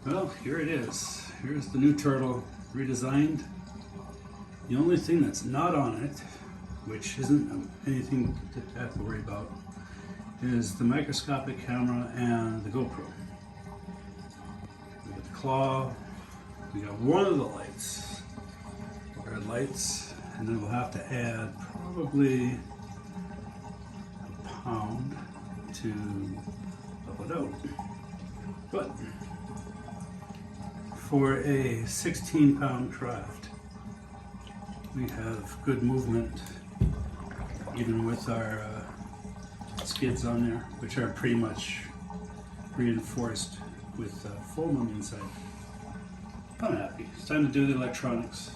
Well, here it is. Here's the new turtle redesigned. The only thing that's not on it, which isn't anything to have to worry about, is the microscopic camera and the GoPro. We got the claw, we got one of the lights, red lights, and then we'll have to add probably a pound to level it out. But for a 16-pound craft, we have good movement, even with our skids on there, which are pretty much reinforced with foam on the inside. I'm happy. It's time to do the electronics.